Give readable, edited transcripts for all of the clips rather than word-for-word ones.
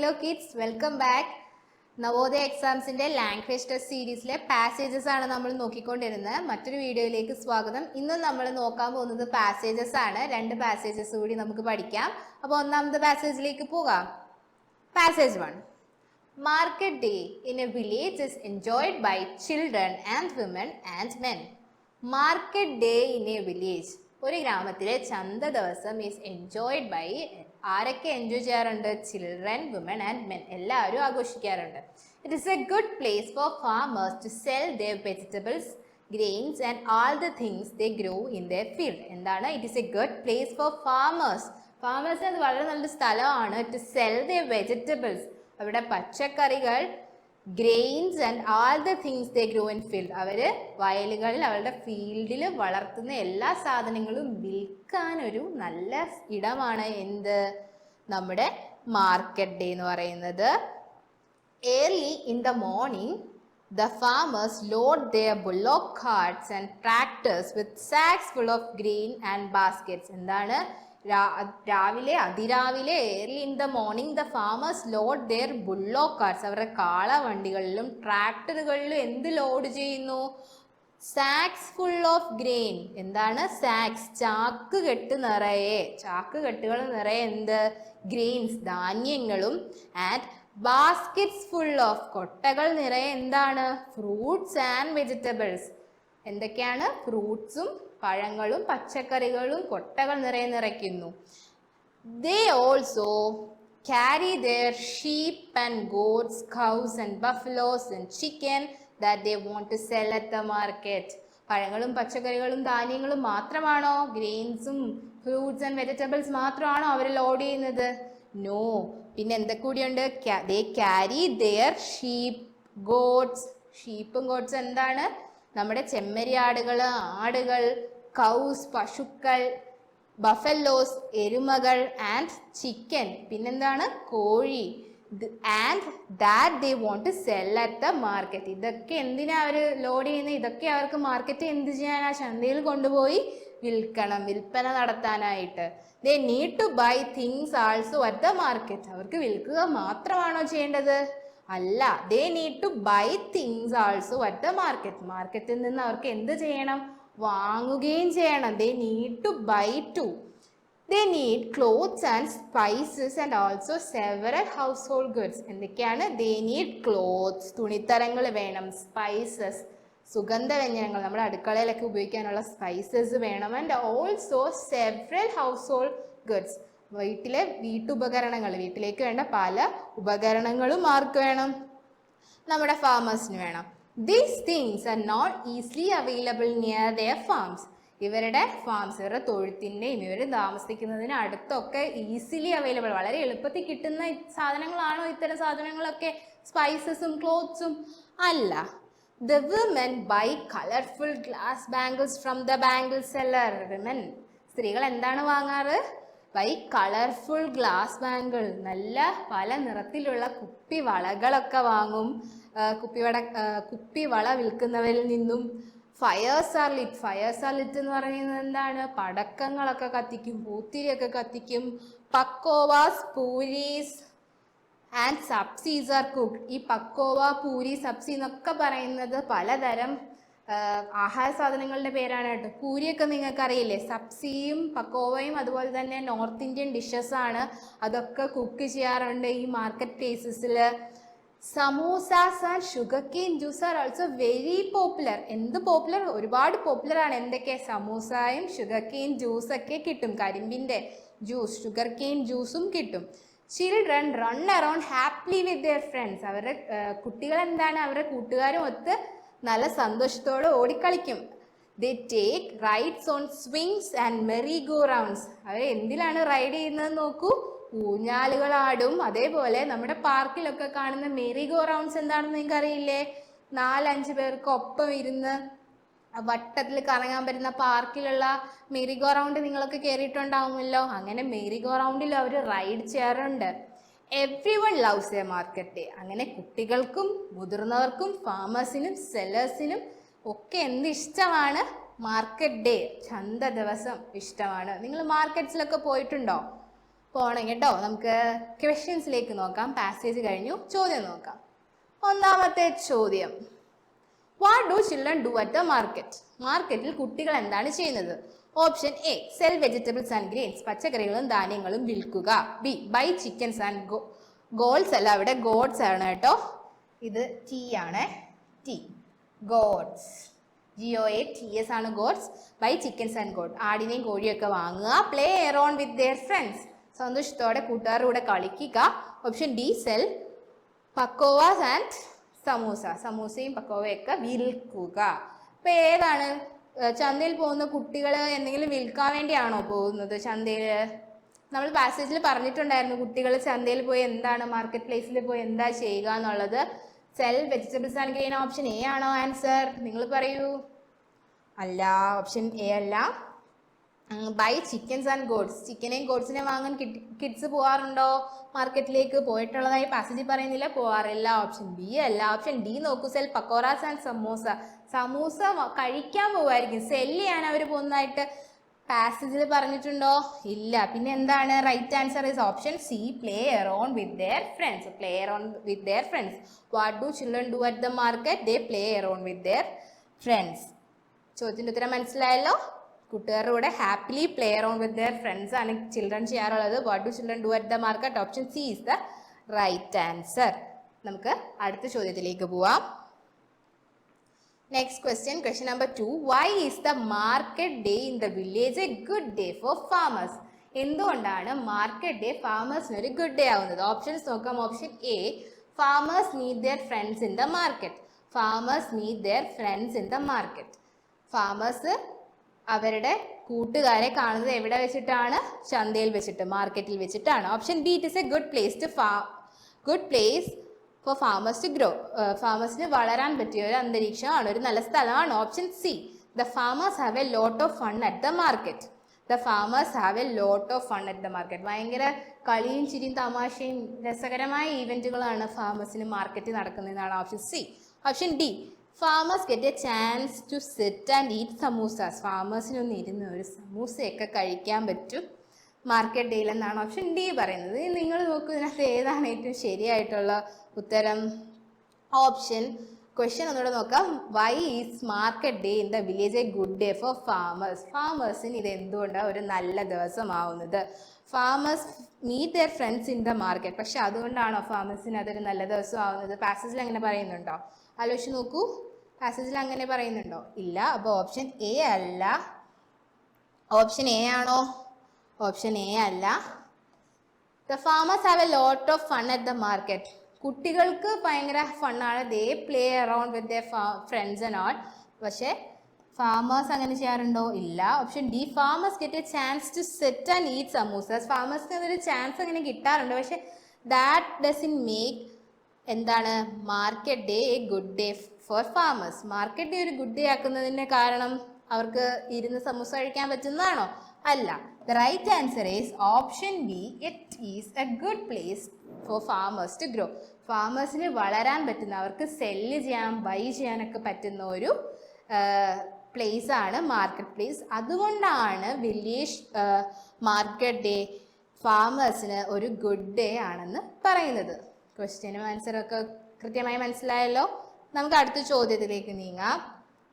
Hello kids, welcome back. Navodaya എക്സാംസിന്റെ language test സീരീസിലെ passages ആണ് നമ്മൾ നോക്കിക്കൊണ്ടിരുന്നത്. മറ്റൊരു വീഡിയോയിലേക്ക് സ്വാഗതം. ഇന്ന് നമ്മൾ നോക്കാൻ പോകുന്നത് പാസേജസ് ആണ്. 2 പാസേജസ് കൂടി നമുക്ക് പഠിക്കാം. അപ്പോൾ ഒന്നാമത്തെ പാസേജിലേക്ക് പോകാം. Passage 1. Market day in a village is enjoyed by children and women and men. Market day in a village. ഒരു ഗ്രാമത്തിലെ ചന്ത ദിവസം ഈസ് എൻജോയ്ഡ് ബൈ ആരൊക്കെ എൻജോയ് ചെയ്യാറുണ്ട്? Children, women and men. എല്ലാവരും ആഘോഷിക്കാറുണ്ട്. It is a good place for farmers to sell their vegetables, grains and all the things they grow in their field. എന്താണ്? It is a good place for farmers. ഫാമേഴ്സിന് അത് വളരെ നല്ലൊരു സ്ഥലമാണ്. To sell their vegetables, അവരുടെ പച്ചക്കറികൾ, grains and all the things they grow in field, അവർ വയലുകളിൽ അവരുടെ ഫീൽഡിൽ വളർത്തുന്ന എല്ലാ സാധനങ്ങളും വിൽക്കാനൊരു നല്ല ഇടമാണ് എന്ത്? നമ്മുടെ മാർക്കറ്റ് ഡേ എന്ന് പറയുന്നത്. Early in the morning the farmers load their bullock carts and tractors with sacks full of grain and baskets. എന്താണ്? രാവിലെ അതിരാവിലെ early in the morning the farmers load their bullock carts, അവരുടെ കാളവണ്ടികളിലും ട്രാക്ടറുകളിലും എന്ത് load ചെയ്യുന്നു? Sacks full of grain. എന്താണ് sacks? ചാക്കുകെട്ടുകൾ നിറയെ എന്ത്? ഗ്രെയിൻസ്, ധാന്യങ്ങളും. ആൻഡ് ബാസ്കറ്റ്സ് ഫുൾ ഓഫ്, കൊട്ടകൾ നിറയെ എന്താണ്? Fruits and vegetables. എന്തൊക്കെയാണ്? ഫ്രൂട്ട്സും പഴങ്ങളും പച്ചക്കറികളും കൊട്ടകൾ നിറയെ നിറയ്ക്കുന്നു. They also carry their sheep and goats, cows and buffaloes and chicken that they want to sell at the market. പഴങ്ങളും പച്ചക്കറികളും ധാന്യങ്ങളും മാത്രമാണോ? ഗ്രെയിൻസും ഫ്രൂട്ട്സ് ആൻഡ് വെജിറ്റബിൾസ് മാത്രമാണോ അവർ ലോഡ് ചെയ്യുന്നത്? നോ. പിന്നെ എന്തൊക്കെ കൂടിയുണ്ട്? They carry their sheep, goats. ഷീപ്പും ഗോട്ട്സും എന്താണ്? നമ്മുടെ ചെമ്മരിയാടുകൾ, ആടുകൾ. കൗസ്, പശുക്കൾ. ബഫലോസ്, എരുമകൾ. ആൻഡ് ചിക്കൻ, പിന്നെന്താണ്? കോഴി. And that they want to sell at the market. ഇതൊക്കെ എന്തിനാ അവർ ലോഡ് ചെയ്യുന്നത്? ഇതൊക്കെ അവർക്ക് മാർക്കറ്റ് എന്ത് ചെയ്യാനാ? ചന്തയിൽ കൊണ്ടുപോയി വിൽക്കണം, വിൽപ്പന നടത്താനായിട്ട്. They need to buy things also at the market. അവർക്ക് വിൽക്കുക മാത്രമാണോ ചെയ്യേണ്ടത്? അല്ല. They need to buy things also at the market. മാർക്കറ്റിൽ നിന്ന് അവർക്ക് എന്ത് ചെയ്യണം? വാങ്ങുകയും ചെയ്യണം. They need to buy too. They need clothes and spices and also several household goods. എന്തൊക്കെയാണ്? ദേ നീഡ് ക്ലോത്ത്സ്, തുണിത്തരങ്ങൾ വേണം. സ്പൈസസ്, സുഗന്ധവ്യഞ്ജനങ്ങൾ, നമ്മുടെ അടുക്കളയിലൊക്കെ ഉപയോഗിക്കാനുള്ള സ്പൈസസ് വേണം. And also several household goods, വീട്ടിലെ വീട്ടുപകരണങ്ങൾ, വീട്ടിലേക്ക് വേണ്ട പല ഉപകരണങ്ങളും ആർക്ക് വേണം? നമ്മുടെ ഫാമേഴ്സിന് വേണം. These things are not easily available near their farms. ഇവരുടെ ഫാംസ്, ഇവരുടെ തൊഴുത്തിൻ്റെയും ഇവർ താമസിക്കുന്നതിന് അടുത്തൊക്കെ ഈസിലി അവൈലബിൾ, വളരെ എളുപ്പത്തിൽ കിട്ടുന്ന സാധനങ്ങളാണോ ഇത്തരം സാധനങ്ങളൊക്കെ? സ്പൈസസും ക്ലോത്ത്സും അല്ല. The women buy colorful glass bangles from the bangle seller. Women, സ്ത്രീകൾ എന്താണ് വാങ്ങാറ്? ബൈ കളർഫുൾ ഗ്ലാസ് ബാങ്കിൾ, നല്ല പല നിറത്തിലുള്ള കുപ്പിവളകളൊക്കെ വാങ്ങും. കുപ്പിവള വിൽക്കുന്നവരിൽ നിന്നും. ഫയേഴ്സ് ആർ ലിറ്റ് എന്ന് പറയുന്നത് എന്താണ്? പടക്കങ്ങളൊക്കെ കത്തിക്കും, പൂത്തിരിയൊക്കെ കത്തിക്കും. പക്കോവാസ്, പൂരീസ് ആൻഡ് സബ്സീസ് ആർ കുക്ക്ഡ്. ഈ പക്കോവ, പൂരി, സബ്സി എന്നൊക്കെ പറയുന്നത് പലതരം ആഹാര സാധനങ്ങളുടെ പേരാണ് കേട്ടോ. പൂരിയൊക്കെ നിങ്ങൾക്ക് അറിയില്ലേ? സബ്സിയും പക്കോവയും അതുപോലെ തന്നെ നോർത്ത് ഇന്ത്യൻ ഡിഷസ് ആണ്. അതൊക്കെ കുക്ക് ചെയ്യാറുണ്ട് ഈ മാർക്കറ്റ് പ്ലേസസിൽ. Samosas and sugar cane juice are also very popular. എന്ത് പോപ്പുലർ? ഒരുപാട് പോപ്പുലർ ആണ്. എന്തൊക്കെ? സമൂസായും ഷുഗർ കെയിൻ ജ്യൂസൊക്കെ കിട്ടും. കരിമ്പിൻ്റെ ജ്യൂസ്, ഷുഗർ കെയിൻ ജ്യൂസും കിട്ടും. Children run around happily with their friends. അവരുടെ കുട്ടികൾ എന്താണ്? അവരുടെ കൂട്ടുകാരും ഒത്ത് നല്ല സന്തോഷത്തോടെ ഓടിക്കളിക്കും. They take rides on swings and merry go rounds. അവർ എന്തിലാണ് റൈഡ് ചെയ്യുന്നത് നോക്കൂ? ഊഞ്ഞാലുകളാടും. അതേപോലെ നമ്മുടെ പാർക്കിലൊക്കെ കാണുന്ന മെറി ഗോ റൗണ്ട്സ് എന്താണെന്ന് നിങ്ങൾക്ക് അറിയില്ലേ? 4-5 പേർക്ക് ഒപ്പം ഇരുന്ന് വട്ടത്തിൽ കറങ്ങാൻ പറ്റുന്ന പാർക്കിലുള്ള മെറി ഗോ റൗണ്ട് നിങ്ങളൊക്കെ കയറിയിട്ടുണ്ടാവുമല്ലോ. അങ്ങനെ മെറി ഗോ റൗണ്ടിൽ അവർ റൈഡ് ചെയ്യാറുണ്ട്. Every one loves A market day. അങ്ങനെ കുട്ടികൾക്കും മുതിർന്നവർക്കും ഫാമേഴ്സിനും സെല്ലേഴ്സിനും ഒക്കെ എന്ത് ഇഷ്ടമാണ്? മാർക്കറ്റ് ഡേ, ചന്ത ദിവസം ഇഷ്ടമാണ്. നിങ്ങൾ മാർക്കറ്റ്സിലൊക്കെ പോയിട്ടുണ്ടോ? പോകണം കേട്ടോ. നമുക്ക് ക്വസ്റ്റ്യൻസിലേക്ക് നോക്കാം. പാസേജ് കഴിഞ്ഞു, ചോദ്യം നോക്കാം. ഒന്നാമത്തെ ചോദ്യം, what do children do at the market? മാർക്കറ്റിൽ കുട്ടികൾ എന്താണ് ചെയ്യുന്നത്? Option A, sell vegetables and grains, പച്ചക്കറികളും ധാന്യങ്ങളും വിൽക്കുക. B, buy chickens and goals അല്ല, അവിടെ ഗോഡ്സ് ആണ് കേട്ടോ. ഇത് ടി ആണ്, ടി, ഗോഡ്സ്, GOATS ആണ് goats. Buy chickens and goat, ആടിനെയും കോഴിയൊക്കെ വാങ്ങുക. Play around with their friends, സന്തോഷത്തോടെ കൂട്ടുകാരുടെ കൂടെ കളിക്കുക. Option D, sell pakoras and samosa, സമൂസയും പക്കോവയൊക്കെ വിൽക്കുക. ഇപ്പൊ ഏതാണ്? ചന്തയിൽ പോകുന്ന കുട്ടികൾ എന്തെങ്കിലും വിൽക്കാൻ വേണ്ടിയാണോ പോകുന്നത് ചന്തയിൽ? നമ്മൾ പാസേജിൽ പറഞ്ഞിട്ടുണ്ടായിരുന്നു കുട്ടികൾ ചന്തയിൽ പോയി എന്താണ്, മാർക്കറ്റ് പ്ലേസിൽ പോയി എന്താ ചെയ്യുക എന്നുള്ളത്. Cell vegetables and grain, option A ആണോ ആൻസർ? നിങ്ങൾ പറയൂ. അല്ല, ഓപ്ഷൻ എ അല്ല. ബൈ ചിക്കൻസ് ആൻഡ് ഗോഡ്സ്, ചിക്കനെയും ഗോഡ്സിനെ വാങ്ങാൻ കിഡ്സ് പോകാറുണ്ടോ മാർക്കറ്റിലേക്ക്? പോയിട്ടുള്ളതായി പാസേജിൽ പറയുന്നില്ല, പോകാറില്ല. ഓപ്ഷൻ ബി അല്ല. ഓപ്ഷൻ ഡി നോക്കൂ, സെൽ പക്കോറാസ് ആൻഡ് സമൂസ, സമൂസ കഴിക്കാൻ പോകുമായിരിക്കും, സെല് ചെയ്യാൻ അവർ പോകുന്നതായിട്ട് പാസേജിൽ പറഞ്ഞിട്ടുണ്ടോ? ഇല്ല. പിന്നെ എന്താണ്? Right answer is option C, play around with their friends. Play around with their friends. What do children do at the market? They play around with their friends. ചോദ്യത്തിൻ്റെ ഉത്തരം മനസ്സിലായല്ലോ. കൂട്ടുകാരുടെ കൂടെ happily play around with their friends ആണ് children ചെയ്യാറുള്ളത്. What do children do at the market? Option C is the right answer. നമുക്ക് അടുത്ത ചോദ്യത്തിലേക്ക് പോവാം. Next question, question number 2. Why is the market day in the village a good day for farmers? എന്തുകൊണ്ടാണ് market day ഫാമേഴ്സിന് ഒരു good day ആവുന്നത്? Options നോക്കാം. Option A, farmers meet their friends in the market. Farmers meet their friends in the market. Farmers അവരുടെ കൂട്ടുകാരെ കാണുന്നത് എവിടെ വെച്ചിട്ടാണ്? ചന്തയിൽ വെച്ചിട്ട്, മാർക്കറ്റിൽ വെച്ചിട്ടാണ്. Option B, it is a good place for farmers to grow. ഫാമേഴ്സിന് വളരാൻ പറ്റിയ ഒരു അന്തരീക്ഷമാണ്, ഒരു നല്ല സ്ഥലമാണ്. Option C, the farmers have a lot of fun at the market. The farmers have a lot of fun at the market. ഭയങ്കര കളിയും ചിരിയും തമാശയും രസകരമായ ഈവൻറ്റുകളാണ് ഫാമേഴ്സിന് മാർക്കറ്റിൽ നടക്കുന്നതെന്നാണ് option C. Option D, farmers get a chance to sit and eat samosas. ഫാമേഴ്സിനൊന്ന് ഇരുന്ന് ഒരു സമൂസയൊക്കെ കഴിക്കാൻ പറ്റും മാർക്കറ്റ് ഡേയിൽ എന്നാണ് ഓപ്ഷൻ ഡി പറയുന്നത്. നിങ്ങൾ നോക്കൂ, ഇതിനകത്ത് ഏതാണ് ഏറ്റവും ശരിയായിട്ടുള്ള ഉത്തരം? ഓപ്ഷൻ ക്വസ്റ്റ്യൻ ഒന്നുകൂടെ നോക്കാം. Why is market day in the village a good day for farmers? ഫാമേഴ്സിന് ഇത് എന്തുകൊണ്ടാണ് ഒരു നല്ല ദിവസമാവുന്നത്? Farmers meet their friends in the market. പക്ഷെ അതുകൊണ്ടാണോ ഫാമേഴ്സിന് അതൊരു നല്ല ദിവസമാവുന്നത്? പാസേജിൽ അങ്ങനെ പറയുന്നുണ്ടോ? ആലോചിച്ച് നോക്കൂ, പാസേജിൽ അങ്ങനെ പറയുന്നുണ്ടോ? ഇല്ല. അപ്പോൾ ഓപ്ഷൻ എ അല്ല. ഓപ്ഷൻ എ ആണോ? ഓപ്ഷൻ എ അല്ല. The farmers have a lot of fun at the market. കുട്ടികൾക്ക് ഭയങ്കര ഫണ്ണാണ്, they play around with their friends and all. പക്ഷേ ഫാമേഴ്സ് അങ്ങനെ ചെയ്യാറുണ്ടോ? ഇല്ല. Option D, farmers get a chance to sit and eat samosas. ഫാമേഴ്സിന് അതൊരു ചാൻസ് അങ്ങനെ കിട്ടാറുണ്ട്. പക്ഷെ ദാറ്റ് ഡസൻ മേക്ക് എന്താണ് market day a good day for farmers. Market day ഒരു ഗുഡ് ഡേ ആക്കുന്നതിന് കാരണം അവർക്ക് ഇരുന്ന് സമൂസ കഴിക്കാൻ പറ്റുന്നതാണോ? അല്ല. The right answer is option B, it is a good place for farmers to grow. ഫാമേഴ്സിന് വളരാൻ പറ്റുന്ന, അവർക്ക് സെല്ല് ചെയ്യാൻ, ബൈ ചെയ്യാനൊക്കെ പറ്റുന്ന ഒരു പ്ലേസ് ആണ് മാർക്കറ്റ് പ്ലേസ്. അതുകൊണ്ടാണ് വില്ലേജ് മാർക്കറ്റ് ഡേ ഫാമേഴ്സിന് ഒരു ഗുഡ് ഡേ ആണെന്ന് പറയുന്നത്. ക്വസ്റ്റ്യനും ആൻസറൊക്കെ കൃത്യമായി മനസ്സിലായല്ലോ. നമുക്ക് അടുത്ത ചോദ്യത്തിലേക്ക് നീങ്ങാം.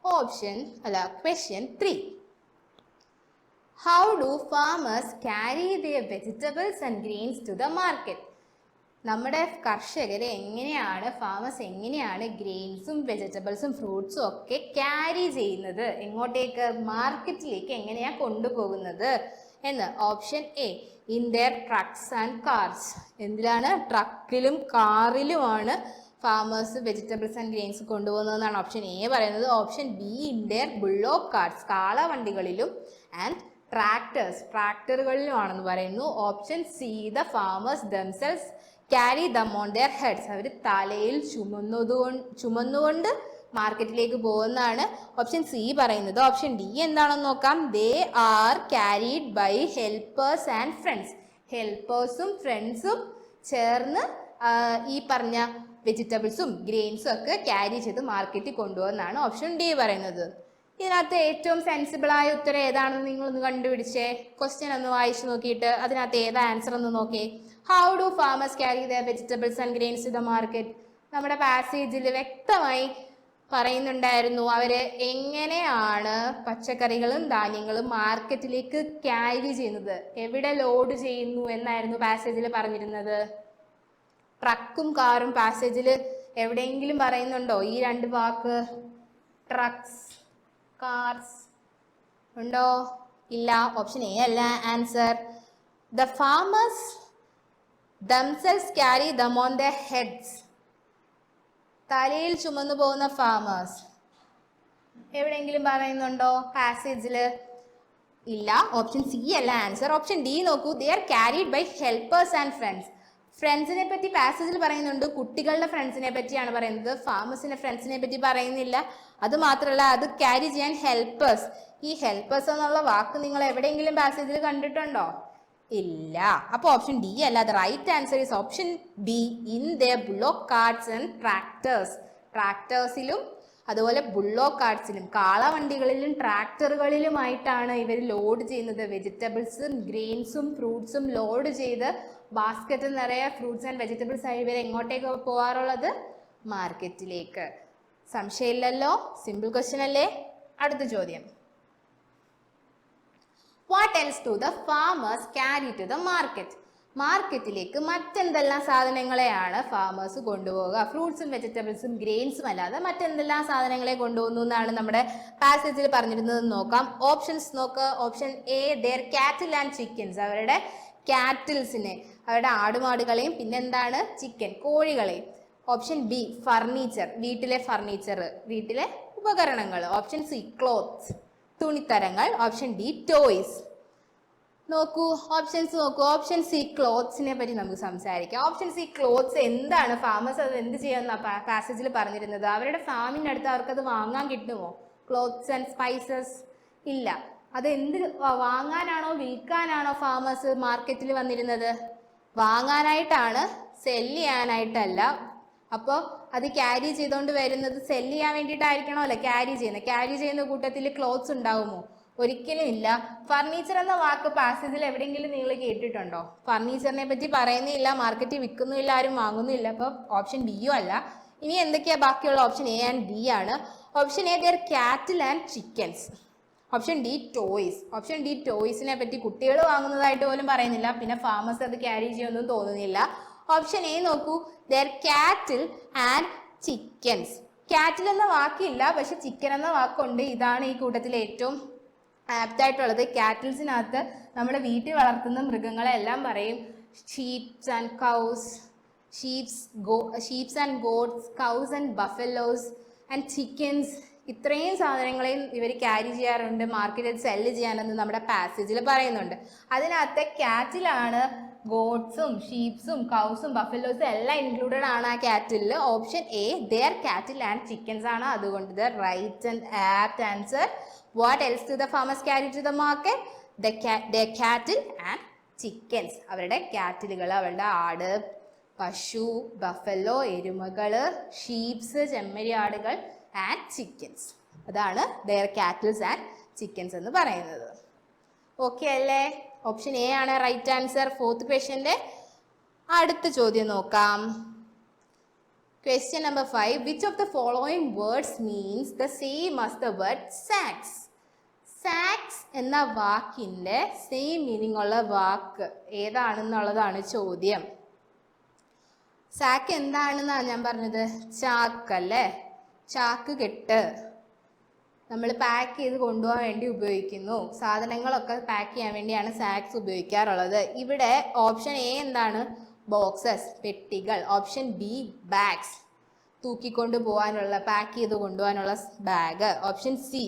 Question 3. How do farmers carry their vegetables and grains to the market? നമ്മുടെ കർഷകർ എങ്ങനെയാണ്, ഫാമേഴ്സ് എങ്ങനെയാണ് ഗ്രെയിൻസും വെജിറ്റബിൾസും ഫ്രൂട്ട്സും ഒക്കെ ക്യാരി ചെയ്യുന്നത്? എങ്ങോട്ടേക്ക്? മാർക്കറ്റിലേക്ക് എങ്ങനെയാണ് കൊണ്ടുപോകുന്നത് എന്ന്. Option A, in their trucks and cars. എന്തിലാണ്? ട്രക്കിലും കാറിലുമാണ് ഫാമേഴ്സ് വെജിറ്റബിൾസ് ആൻഡ് ഗ്രെയിൻസ് കൊണ്ടുപോകുന്നതെന്നാണ് ഓപ്ഷൻ എ പറയുന്നത്. Option B, in their bullock carts, കാളവണ്ടികളിലും, ആൻഡ് ട്രാക്ടറുകളിലുമാണെന്ന് പറയുന്നു. Option C, the farmers themselves carry them on their heads. അവർ തലയിൽ ചുമന്നുകൊണ്ട് മാർക്കറ്റിലേക്ക് പോകുന്നതാണ് ഓപ്ഷൻ സി പറയുന്നത്. ഓപ്ഷൻ ഡി എന്താണെന്ന് നോക്കാം. They are carried by helpers and friends. ഹെൽപ്പേഴ്സും ഫ്രണ്ട്സും ചേർന്ന് ഈ പറഞ്ഞ വെജിറ്റബിൾസും ഗ്രെയിൻസും ഒക്കെ ക്യാരി ചെയ്ത് മാർക്കറ്റിൽ കൊണ്ടുപോകുന്നതാണ് ഓപ്ഷൻ ഡി പറയുന്നത്. ഇതിനകത്ത് ഏറ്റവും സെൻസിബിൾ ആയ ഉത്തരം ഏതാണെന്ന് നിങ്ങളൊന്ന് കണ്ടുപിടിച്ചേ. ക്വസ്റ്റ്യൻ ഒന്ന് വായിച്ചു നോക്കിയിട്ട് അതിനകത്ത് ഏതാ ആൻസർ എന്ന് നോക്കിയേ. How do farmers carry the vegetables and grains to the market? നമ്മുടെ പാസേജിൽ വ്യക്തമായി പറയുന്നുണ്ടായിരുന്നു അവര് എങ്ങനെയാണ് പച്ചക്കറികളും ധാന്യങ്ങളും മാർക്കറ്റിലേക്ക് ക്യാരി ചെയ്യുന്നത്, എവിടെ ലോഡ് ചെയ്യുന്നു എന്നായിരുന്നു പാസേജിൽ പറഞ്ഞിരുന്നത്. ട്രക്കും കാറും പാസേജിൽ എവിടെയെങ്കിലും പറയുന്നുണ്ടോ ഈ രണ്ട് വാക്ക്? ട്രക്സ്, കാർസ് ഉണ്ടോ? ഇല്ല. ഓപ്ഷൻ എ അല്ല answer. The farmers themselves carry them on their heads. തലയിൽ ചുമന്നു പോകുന്ന ഫാമേഴ്സ് എവിടെയെങ്കിലും പറയുന്നുണ്ടോ പാസേജിൽ? ഇല്ല. ഓപ്ഷൻ സി അല്ല ആൻസർ. ഓപ്ഷൻ ഡി നോക്കൂ. They are carried by helpers and friends. ഫ്രണ്ട്സിനെ പറ്റി പാസേജിൽ പറയുന്നുണ്ട്. കുട്ടികളുടെ ഫ്രണ്ട്സിനെ പറ്റിയാണ് പറയുന്നത്, ഫാമേഴ്സിന്റെ ഫ്രണ്ട്സിനെ പറ്റി പറയുന്നില്ല. അത് മാത്രമല്ല അത് ക്യാരി ചെയ്യാൻ ഹെൽപ്പേഴ്സ്. ഈ ഹെൽപ്പേഴ്സ് എന്നുള്ള വാക്ക് നിങ്ങൾ എവിടെയെങ്കിലും പാസേജിൽ കണ്ടിട്ടുണ്ടോ? ഇല്ല. അപ്പോൾ ഓപ്ഷൻ ഡി അല്ല. The right answer is option B. In the bullock carts and tractors. ട്രാക്ടേഴ്സിലും അതുപോലെ ബുള്ളോക്ക് കാർട്ട്സിലും കാളവണ്ടികളിലും ട്രാക്ടറുകളിലുമായിട്ടാണ് ഇവർ ലോഡ് ചെയ്യുന്നത്. വെജിറ്റബിൾസും ഗ്രെയിൻസും ഫ്രൂട്ട്സും ലോഡ് ചെയ്ത് ബാസ്ക്കറ്റ് നിറയെ ഫ്രൂട്ട്സ് ആൻഡ് വെജിറ്റബിൾസ് ആയി ഇവർ എങ്ങോട്ടേക്ക് പോകാറുള്ളത്? മാർക്കറ്റിലേക്ക്. സംശയമില്ലല്ലോ? സിമ്പിൾ ക്വസ്റ്റ്യൻ അല്ലേ? അടുത്ത ചോദ്യം. What else do the farmers carry to the market? മാർക്കറ്റിലേക്ക് മറ്റെന്തെല്ലാം സാധനങ്ങളെയാണ് ഫാമേഴ്സ് കൊണ്ടുപോകുക? ഫ്രൂട്ട്സും വെജിറ്റബിൾസും ഗ്രെയിൻസും അല്ലാതെ മറ്റെന്തെല്ലാം സാധനങ്ങളെ കൊണ്ടുപോകുന്നു എന്നാണ് നമ്മുടെ പാസേജിൽ പറഞ്ഞിരുന്നത്. നോക്കാം. ഓപ്ഷൻസ് നോക്ക്. Option A their cattle and chickens. അവരുടെ കാറ്റിൽസിനെ, അവരുടെ ആടുമാടുകളെയും പിന്നെന്താണ് ചിക്കൻ കോഴികളെയും. ഓപ്ഷൻ ബി ഫർണിച്ചർ, വീട്ടിലെ ഫർണിച്ചർ, വീട്ടിലെ ഉപകരണങ്ങൾ. ഓപ്ഷൻ സി ക്ലോത്ത്സ്, തുണിത്തരങ്ങൾ. Option D toys. നോക്കൂ ഓപ്ഷൻസ് നോക്കൂ. ഓപ്ഷൻ സി ക്ലോത്ത്സിനെ പറ്റി നമുക്ക് സംസാരിക്കാം. ഓപ്ഷൻ സി ക്ലോത്ത്സ് എന്താണ്? ഫാമേഴ്സ് അത് എന്ത് ചെയ്യുന്ന പാസേജിൽ പറഞ്ഞിരുന്നത്? അവരുടെ ഫാമിൻ്റെ അടുത്ത് അവർക്കത് വാങ്ങാൻ കിട്ടുമോ? ക്ലോത്ത്സ് ആൻഡ് സ്പൈസസ് ഇല്ല. അത് എന്ത് വാങ്ങാനാണോ വിൽക്കാനാണോ ഫാമേഴ്സ് മാർക്കറ്റിൽ വന്നിരുന്നത്? വാങ്ങാനായിട്ടാണ്, സെല്ല് ചെയ്യാനായിട്ടല്ല. അപ്പോൾ അത് ക്യാരി ചെയ്തുകൊണ്ട് വരുന്നത് സെല്ല് ചെയ്യാൻ വേണ്ടിയിട്ടായിരിക്കണമല്ലോ ക്യാരി ചെയ്യുന്നത്. ക്യാരി ചെയ്യുന്ന കൂട്ടത്തിൽ ക്ലോത്ത്സ് ഉണ്ടാവുമോ? ഒരിക്കലും ഇല്ല. ഫർണിച്ചർ എന്ന വാക്ക് പാസേജിൽ എവിടെയെങ്കിലും നിങ്ങൾ കേട്ടിട്ടുണ്ടോ? ഫർണിച്ചറിനെ പറ്റി പറയുന്നില്ല, മാർക്കറ്റിൽ വിൽക്കുന്നില്ല, ആരും വാങ്ങുന്നില്ല. അപ്പോൾ ഓപ്ഷൻ ബിയും അല്ല. ഇനി എന്തൊക്കെയാണ് ബാക്കിയുള്ള? ഓപ്ഷൻ എ ആൻഡ് ബി ആണ്. Option A their cattle and chickens. Option D toys. Option D ടോയ്സിനെ പറ്റി കുട്ടികൾ വാങ്ങുന്നതായിട്ട് പോലും പറയുന്നില്ല, പിന്നെ ഫാമേഴ്സ് അത് ക്യാരി ചെയ്യുമെന്നും തോന്നുന്നില്ല. ഓപ്ഷൻ എ നോക്കൂ. There cattle and chickens. കാറ്റിൽ എന്ന വാക്കില്ല, പക്ഷെ ചിക്കൻ എന്ന വാക്കുണ്ട്. ഇതാണ് ഈ കൂട്ടത്തിൽ ഏറ്റവും ആപ്റ്റായിട്ടുള്ളത്. കാറ്റിൽസിനകത്ത് നമ്മുടെ വീട്ടിൽ വളർത്തുന്ന മൃഗങ്ങളെ എല്ലാം പറയും. Sheeps and cows, sheeps and goats, cows and buffaloes and chickens. ഇത്രയും സാധനങ്ങളെയും ഇവർ ക്യാരി ചെയ്യാറുണ്ട്, മാർക്കറ്റിൽ സെല്ല് ചെയ്യാനെന്ന് നമ്മുടെ പാസേജിൽ പറയുന്നുണ്ട്. അതിനകത്ത് കാറ്റിലാണ് ഗോട്ട്സും ഷീപ്സും കൗസും ബഫലോസും എല്ലാം ഇൻക്ലൂഡഡ് ആണ് ആ cattle. Option A their cattle and chickens ആണ്. അതുകൊണ്ട് the right and apt answer. What else to the farmers carry to the market? The cattle and chickens. അവരുടെ കാറ്റിലുകൾ, അവരുടെ ആട്, പശു, ബഫലോ, എരുമകള്, ഷീപ്സ്, ചെമ്മരിയാടുകൾ ആൻഡ് ചിക്കൻസ്. അതാണ് ദെയർ കാറ്റിൽസ് ആൻഡ് ചിക്കൻസ് എന്ന് പറയുന്നത്. ഓക്കെ അല്ലേ? ഓപ്ഷൻ എ ആണ് റൈറ്റ് ആൻസർ. ഫോർത്ത് ക്വസ്റ്റ്യൻ്റെ അടുത്ത ചോദ്യം നോക്കാം. Question number 5. Which of the following words means the same as the word sacks? Sacks എന്ന വാക്കിൻ്റെ സെയിം മീനിങ് ഉള്ള വാക്ക് ഏതാണെന്നുള്ളതാണ് ചോദ്യം. സാക്ക് എന്താണെന്നാണ് ഞാൻ പറഞ്ഞത്? ചാക്കല്ലേ? ചാക്ക് കെട്ട് നമ്മൾ പാക്ക് ചെയ്ത് കൊണ്ടുപോകാൻ വേണ്ടി ഉപയോഗിക്കുന്നു. സാധനങ്ങളൊക്കെ പാക്ക് ചെയ്യാൻ വേണ്ടിയാണ് സാക്സ് ഉപയോഗിക്കാറുള്ളത്. ഇവിടെ ഓപ്ഷൻ എ എന്താണ്? ബോക്സസ്, പെട്ടികൾ. ഓപ്ഷൻ ബി ബാഗ്സ്, തൂക്കിക്കൊണ്ട് പോകാനുള്ള, പാക്ക് ചെയ്ത് കൊണ്ടുപോകാനുള്ള bag. Option C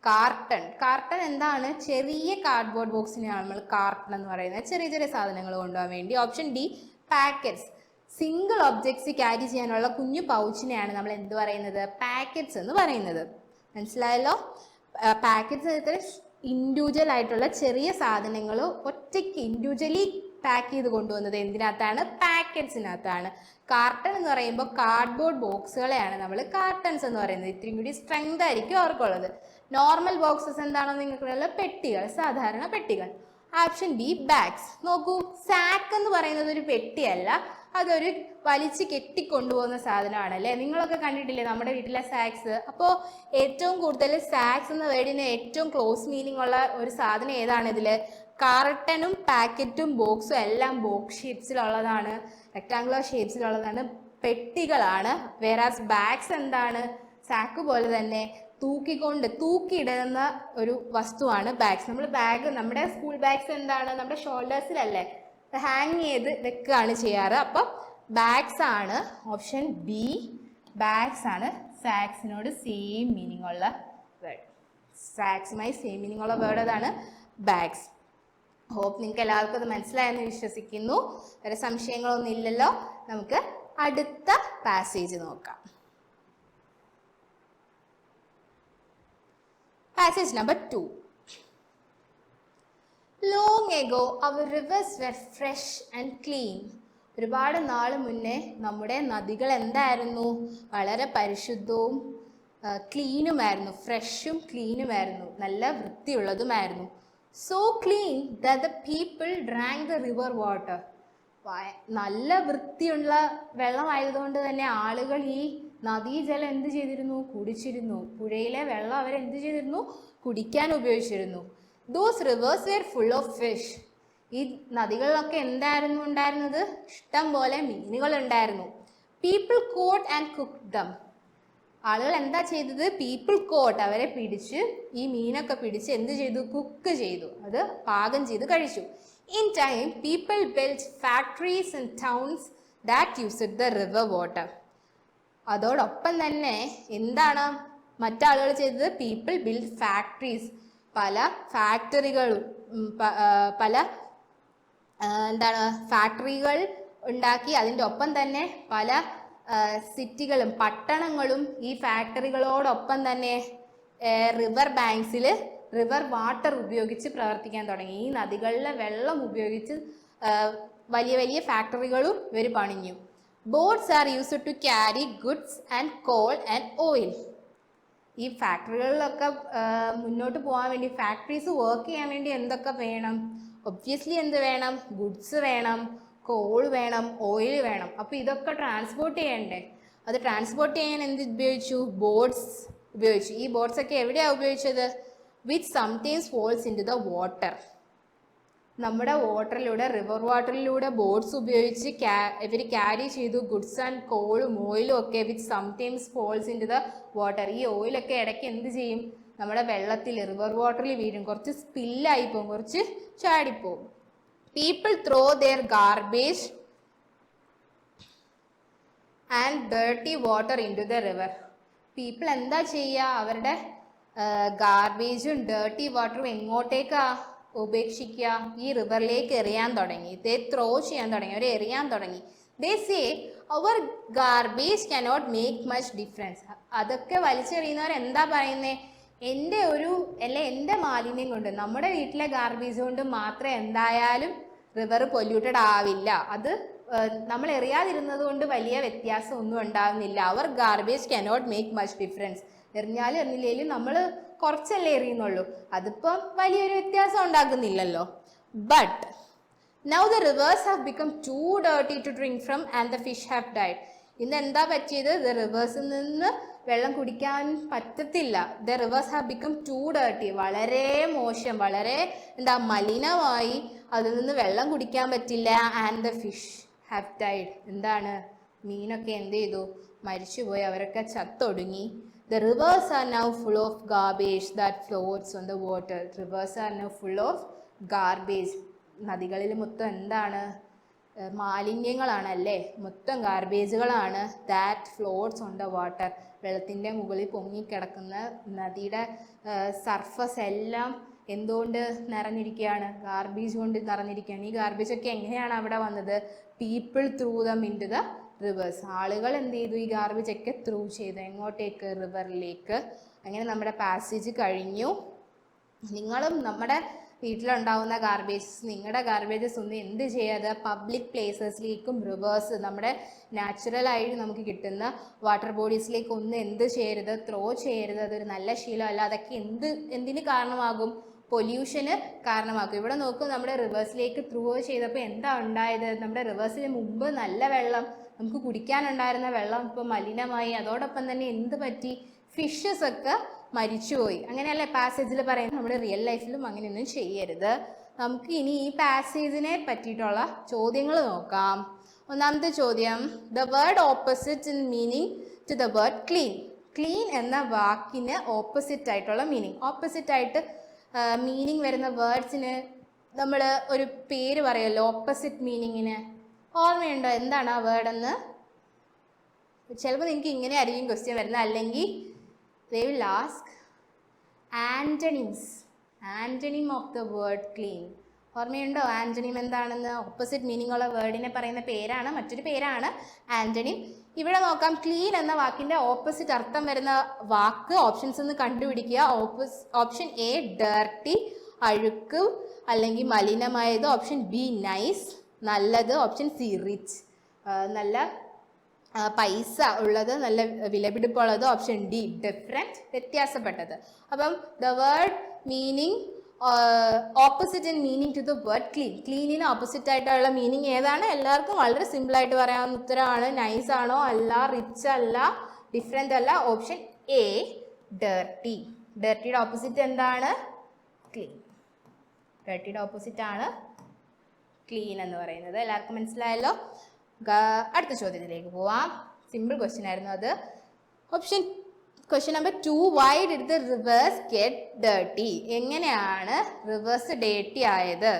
carton. Carton എന്താണ്? ചെറിയ കാർഡ്ബോർഡ് ബോക്സിനെയാണ് നമ്മൾ കാർട്ടൺ എന്ന് പറയുന്നത്, ചെറിയ ചെറിയ സാധനങ്ങൾ കൊണ്ടുപോകാൻ വേണ്ടി. Option D packets, single objects carry ചെയ്യാനുള്ള കുഞ്ഞു പൗച്ചിനെയാണ് നമ്മൾ എന്ത് പറയുന്നത്? പാക്കറ്റ്സ് എന്ന് പറയുന്നത്. മനസ്സിലായല്ലോ? പാക്കറ്റ്സ് ഇൻഡിവിജ്വൽ ആയിട്ടുള്ള ചെറിയ സാധനങ്ങൾ ഒറ്റയ്ക്ക് ഇൻഡിവിജ്വലി പാക്ക് ചെയ്ത് കൊണ്ടുവന്നത് എന്തിനകത്താണ്? പാക്കറ്റ്സിനകത്താണ്. കാർട്ടൺ എന്ന് പറയുമ്പോൾ കാർഡ്ബോർഡ് ബോക്സുകളെയാണ് നമ്മൾ കാർട്ടൺസ് എന്ന് പറയുന്നത്. ഇത്രയും കൂടി സ്ട്രെങ്ത് ആയിരിക്കും അവർക്കുള്ളത്. നോർമൽ ബോക്സസ് എന്താണെന്ന് നിങ്ങൾക്കറിയാലോ, പെട്ടികൾ, സാധാരണ പെട്ടികൾ. Option B bags. നോക്കൂ, സാക്ക് എന്ന് പറയുന്നത് ഒരു പെട്ടിയല്ല, അതൊരു വലിച്ച് കെട്ടിക്കൊണ്ടുപോകുന്ന സാധനമാണ് അല്ലേ. നിങ്ങളൊക്കെ കണ്ടിട്ടില്ലേ നമ്മുടെ വീട്ടിലെ സാക്സ്? അപ്പോൾ ഏറ്റവും കൂടുതൽ സാക്സ് എന്ന വേർഡിന് ഏറ്റവും ക്ലോസ് മീനിങ് ഉള്ള ഒരു സാധനം ഏതാണ് ഇതിൽ? കാർട്ടനും പാക്കറ്റും ബോക്സും എല്ലാം ബോക്സ് ഷേപ്സിലുള്ളതാണ്, റെക്ടാങ്കുലർ ഷേപ്സിലുള്ളതാണ്, പെട്ടികളാണ്. വേറാസ് ബാഗ്സ് എന്താണ്? സാക്ക് പോലെ തന്നെ തൂക്കിയിടുന്ന ഒരു വസ്തുവാണ് ബാഗ്സ്. നമ്മൾ ബാഗ്, നമ്മുടെ സ്കൂൾ ബാഗ്സ് എന്താണ്? നമ്മുടെ ഷോൾഡേഴ്സിലല്ലേ ഹാങ് ചെയ്ത് വെക്കുകയാണ് ചെയ്യാറ്. അപ്പം ബാഗ്സ് ആണ് ഓപ്ഷൻ ബി. ബാഗ്സ് ആണ് സാക്സിനോട് സെയിം മീനിങ് ഉള്ള വേർഡ്. സാക്സുമായി സെയിം മീനിങ് ഉള്ള വേർഡ് അതാണ് ബാഗ്സ്. ഹോപ്പ് നിങ്ങൾക്ക് എല്ലാവർക്കും അത് മനസ്സിലായെന്ന് വിശ്വസിക്കുന്നു. വേറെ സംശയങ്ങളൊന്നും ഇല്ലല്ലോ. നമുക്ക് അടുത്ത പാസേജ് നോക്കാം. Passage number 2. Long ago, our rivers were fresh and clean. ഒരുപാട് നാൾ മുന്നേ നമ്മുടെ നദികൾ എന്തായിരുന്നു? വളരെ പരിശുദ്ധവും ക്ലീനുമായിരുന്നു. ഫ്രഷും ക്ലീനുമായിരുന്നു, നല്ല വൃത്തിയുള്ളതുമായിരുന്നു. So clean that the people drank the river water. നല്ല വൃത്തിയുള്ള വെള്ളമായതുകൊണ്ട് തന്നെ ആളുകൾ ഈ നദീജലം എന്ത് ചെയ്തിരുന്നു? കുടിച്ചിരുന്നു. പുഴയിലെ വെള്ളം അവരെന്ത് ചെയ്തിരുന്നു? കുടിക്കാൻ ഉപയോഗിച്ചിരുന്നു. Those rivers were full of fish. ഈ നദികളിലൊക്കെ എന്തായിരുന്നു ഉണ്ടായിരുന്നത്? ഇഷ്ടം പോലെ മീനുകൾ ഉണ്ടായിരുന്നു. People caught and cook them. ആളുകൾ എന്താ ചെയ്തത്? പീപ്പിൾ കോട്ട്, അവരെ പിടിച്ച്, ഈ മീനൊക്കെ പിടിച്ച് എന്ത് ചെയ്തു? കുക്ക് ചെയ്തു, അത് പാകം ചെയ്ത് കഴിച്ചു. In time, people built factories and towns that used the river water. അതോടൊപ്പം തന്നെ എന്താണ് മറ്റാളുകൾ ചെയ്തത്? People build factories. പല ഫാക്ടറികളും പല എന്താണ് ഫാക്ടറികൾ ഉണ്ടാക്കി. അതിൻ്റെ ഒപ്പം തന്നെ പല സിറ്റികളും പട്ടണങ്ങളും ഈ ഫാക്ടറികളോടൊപ്പം തന്നെ റിവർ ബാങ്ക്സിൽ റിവർ വാട്ടർ ഉപയോഗിച്ച് പ്രവർത്തിക്കാൻ തുടങ്ങി. ഈ നദികളിലെ വെള്ളം ഉപയോഗിച്ച് വലിയ വലിയ ഫാക്ടറികളും ഇവർ പണിഞ്ഞു. Boats are used to carry goods and coal and oil. ഈ ഫാക്ടറികളിലൊക്കെ മുന്നോട്ട് പോകാൻ വേണ്ടി, ഫാക്ടറീസ് വർക്ക് ചെയ്യാൻ വേണ്ടി എന്തൊക്കെ വേണം? ഒബ്വിയസ്ലി എന്ത് വേണം? ഗുഡ്സ് വേണം, കോൾ വേണം, ഓയിൽ വേണം. അപ്പോൾ ഇതൊക്കെ ട്രാൻസ്പോർട്ട് ചെയ്യണ്ടേ? അത് ട്രാൻസ്പോർട്ട് ചെയ്യാൻ എന്ത് ഉപയോഗിച്ചു? ബോട്ട്സ് ഉപയോഗിച്ചു. ഈ ബോട്ട്സ് ഒക്കെ എവിടെയാണ് ഉപയോഗിച്ചത്? Which sometimes falls into the water. നമ്മുടെ വാട്ടറിലൂടെ, റിവർ വാട്ടറിലൂടെ ബോട്ട്സ് ഉപയോഗിച്ച് ഇവർ ക്യാരി ചെയ്തു ഗുഡ്സ് ആൻഡ് കോളും ഓയിലും ഒക്കെ. Which sometimes falls into the water. ഈ ഓയിലൊക്കെ ഇടയ്ക്ക് എന്ത് ചെയ്യും? നമ്മുടെ വെള്ളത്തിൽ, റിവർ വാട്ടറിൽ വീഴും. കുറച്ച് സ്പില്ലായി പോകും, കുറച്ച് ചാടിപ്പോവും. People throw their garbage and dirty water into the river. People എന്താ ചെയ്യുക? അവരുടെ ഗാർബേജും ഡേർട്ടി വാട്ടറും എങ്ങോട്ടേക്കാ ഉപേക്ഷിക്കുക? ഈ റിവറിലേക്ക് എറിയാൻ തുടങ്ങി. ദേ ത്രോ ചെയ്യാൻ തുടങ്ങി, അവർ എറിയാൻ തുടങ്ങി. ദേ സേ അവർ garbage cannot make much difference. അതൊക്കെ വലിച്ചെറിയുന്നവർ എന്താ പറയുന്നത്? എൻ്റെ മാലിന്യം കൊണ്ട്, നമ്മുടെ വീട്ടിലെ ഗാർബേജ് കൊണ്ട് മാത്രം എന്തായാലും റിവർ പൊല്യൂട്ടഡ് ആവില്ല. അത് നമ്മൾ എറിയാതിരുന്നത് കൊണ്ട് വലിയ വ്യത്യാസം ഒന്നും ഉണ്ടാകുന്നില്ല. അവർ garbage cannot make much difference. എറിഞ്ഞാലും എറിഞ്ഞില്ലേലും നമ്മൾ കുറച്ചല്ലേ എറിയുന്നുള്ളൂ, അതിപ്പം വലിയൊരു വ്യത്യാസം ഉണ്ടാക്കുന്നില്ലല്ലോ. But now the rivers have become too dirty to drink from and the fish have died. ഇന്ന് എന്താ പറ്റിയത്? ദ റിവേഴ്സിൽ നിന്ന് വെള്ളം കുടിക്കാൻ പറ്റത്തില്ല. The rivers have become too dirty. വളരെ മോശം, വളരെ മലിനമായി, അതിൽ നിന്ന് വെള്ളം കുടിക്കാൻ പറ്റില്ല. And the fish have died. എന്താണ്? മീനൊക്കെ എന്ത് ചെയ്തു? മരിച്ചുപോയി, അവരൊക്കെ ചത്തൊടുങ്ങി. The rivers are now full of garbage that floats on the water. Rivers are now full of garbage. നദികളിൽ മൊത്തം എന്താണ്? മാലിന്യങ്ങളാണ് അല്ലേ, മൊത്തം ഗാർബേജുകളാണ്. That floats on the water. വെള്ളത്തിൻ്റെ മുകളിൽ പൊങ്ങിക്കിടക്കുന്ന നദിയുടെ സർഫസ് എല്ലാം എന്തുകൊണ്ട് നിറഞ്ഞിരിക്കുകയാണ്? ഗാർബേജ് കൊണ്ട് നിറഞ്ഞിരിക്കുകയാണ്. ഈ ഗാർബേജൊക്കെ എങ്ങനെയാണ് അവിടെ വന്നത്? People threw them into the rivers. ആളുകൾ എന്ത് ചെയ്തു? ഈ ഗാർബേജ് ഒക്കെ ത്രൂ ചെയ്തു. എങ്ങോട്ടേക്ക്? റിവറിലേക്ക്. അങ്ങനെ നമ്മുടെ പാസേജ് കഴിഞ്ഞു. നിങ്ങളും നമ്മുടെ വീട്ടിലുണ്ടാവുന്ന ഗാർബേജസ്, നിങ്ങളുടെ ഗാർബേജസ് ഒന്നും എന്ത് ചെയ്യാതെ പബ്ലിക് പ്ലേസസിലേക്കും റിവേഴ്സ് നമ്മുടെ നാച്ചുറലായിട്ട് നമുക്ക് കിട്ടുന്ന വാട്ടർ ബോഡീസിലേക്ക് ഒന്നും എന്ത് ചെയ്യരുത്, ത്രോ ചെയ്യരുത്. അതൊരു നല്ല ശീലമല്ല. അതൊക്കെ എന്തിന് കാരണമാകും? പൊല്യൂഷന് കാരണമാക്കും. ഇവിടെ നോക്കൂ, നമ്മുടെ റിവേഴ്സിലേക്ക് ത്രൂ ചെയ്തപ്പോൾ എന്താ ഉണ്ടായത്? നമ്മുടെ റിവേഴ്സിന് മുമ്പ് നല്ല വെള്ളം, നമുക്ക് കുടിക്കാനുണ്ടായിരുന്ന വെള്ളം ഇപ്പോൾ മലിനമായി. അതോടൊപ്പം തന്നെ എന്ത് പറ്റി? ഫിഷസ് ഒക്കെ മരിച്ചുപോയി. അങ്ങനെയല്ലേ പാസേജിൽ പറയുന്നത്? നമ്മുടെ റിയൽ ലൈഫിലും അങ്ങനെയൊന്നും ചെയ്യരുത്. നമുക്ക് ഇനി ഈ പാസേജിനെ പറ്റിയിട്ടുള്ള ചോദ്യങ്ങൾ നോക്കാം. ഒന്നാമത്തെ ചോദ്യം, the word opposite in meaning to the word clean. Clean എന്ന വാക്കിന് ഓപ്പോസിറ്റ് ആയിട്ടുള്ള മീനിങ്, ഓപ്പോസിറ്റ് ആയിട്ട് മീനിങ് വരുന്ന വേർഡ്സിന് നമ്മൾ ഒരു പേര് പറയുമല്ലോ ഓപ്പോസിറ്റ് മീനിങ്ങിന്. ഓർമ്മയുണ്ടോ എന്താണ് ആ വേർഡെന്ന്? ചിലപ്പോൾ നിങ്ങൾക്ക് ഇങ്ങനെ ആയിരിക്കും ക്വസ്റ്റ്യൻ വരുന്നത്, അല്ലെങ്കിൽ they will ask antonyms, antonym of the word clean. ഓർമ്മയുണ്ടോ ആന്റണിം എന്താണെന്ന്? ഓപ്പോസിറ്റ് മീനിങ് ഉള്ള വേർഡിനെ പറയുന്ന പേരാണ്, മറ്റൊരു പേരാണ് ആന്റണിം. ഇവിടെ നോക്കാം, ക്ലീൻ എന്ന വാക്കിന്റെ ഓപ്പോസിറ്റ് അർത്ഥം വരുന്ന വാക്ക് ഓപ്ഷൻസ് ഒന്ന് കണ്ടുപിടിക്കുക. ഓപ്ഷൻ എ ഡർട്ടി, അഴുക്ക് അല്ലെങ്കിൽ മലിനമായത്. ഓപ്ഷൻ ബി നൈസ്, നല്ലത്. ഓപ്ഷൻ സി റിച്ച്, നല്ല പൈസ ഉള്ളത്, നല്ല വിലപിടിപ്പുള്ളത്. ഓപ്ഷൻ ഡി ഡിഫറെൻറ്റ്, വ്യത്യാസപ്പെട്ടത്. അപ്പം the word meaning opposite in meaning to the word clean. ക്ലീനിന് ഓപ്പോസിറ്റ് ആയിട്ടുള്ള മീനിങ് ഏതാണ്? എല്ലാവർക്കും വളരെ സിമ്പിളായിട്ട് പറയാവുന്ന ഉത്തരമാണ്. നൈസ് ആണോ? അല്ല. റിച്ച് അല്ല. ഡിഫറെൻ്റ് അല്ല. Option A dirty. ഡർട്ടിയുടെ ഓപ്പോസിറ്റ് എന്താണ്? ക്ലീൻ. ഡർട്ടിയുടെ ഓപ്പോസിറ്റ് ആണ് ക്ലീൻ എന്ന് പറയുന്നത്. എല്ലാവർക്കും മനസ്സിലായല്ലോ? അടുത്ത ചോദ്യത്തിലേക്ക് പോവാം. സിമ്പിൾ ക്വസ്റ്റ്യൻ ആയിരുന്നു അത്. Question number 2, why did the rivers get dirty? എങ്ങനെയാണ് റിവേഴ്സ് ഡേർട്ടി ആയത്?